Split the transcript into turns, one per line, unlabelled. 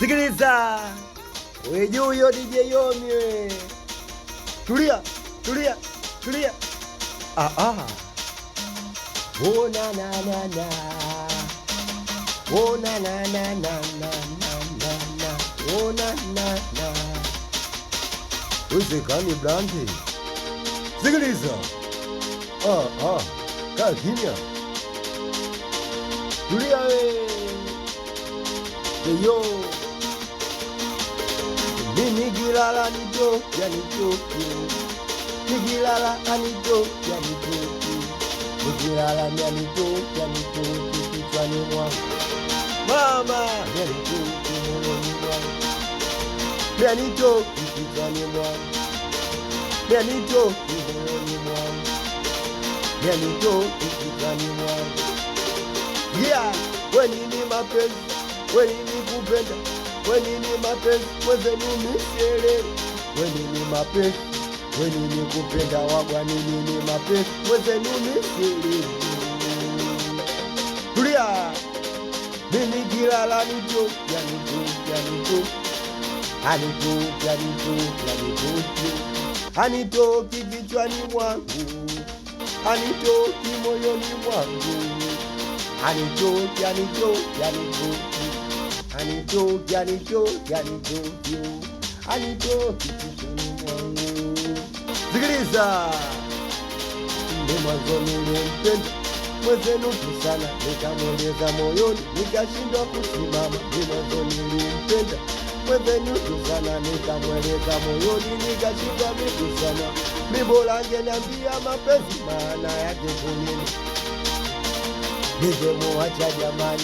Sikiliza we juu yo DJ Yomi we. Tulia, tulia, tulia. Oh na na na na. Oh na na na na na na na. Oh na na na. Usikani blandi. Sikiliza. Kaa kimya. Tulia we. Yo. Mimi gilala nito ya nitoki. Nigilala anitoki ya nitoki. Nigilala ya nitoki ya nitoki kichwani mwangu. Mama ya nitoki moyoni mwangu. Ya nitoki kichwani mwangu. Ya nitoki moyoni mwangu. Ya nitoki kichwani mwangu. Yeah, we nini mapenzi, we nini kupenda, we nini mapenzi, mwenzenu misielewi. We nini mapenzi, we nini kupenda, wagwa nini mapenzi, mwenzenu misielewi. Tulia, mimi gilala nito, ya nito, ya nito. Anitoki, anitoki, anitoki. Anitoki kichwani mwangu, anitoki moyoni mwangu. Anitoki, anitoki, anitoki. Anitoki, anitoki, anitoki. Anitoki kichwani mwangu. Sikiliza. Ndio mwanzo nilimpenda, mwenzenu tu sana, nikamweleza moyoni, nikashindwa kusimama. Ndio mwanzo nilimpenda, mwenzenu tu sana, nikamweleza moyoni, nikashindwa kusimama. Mimi bora angeniambia mapenzi maana yake kunini, ningemwacha jamani.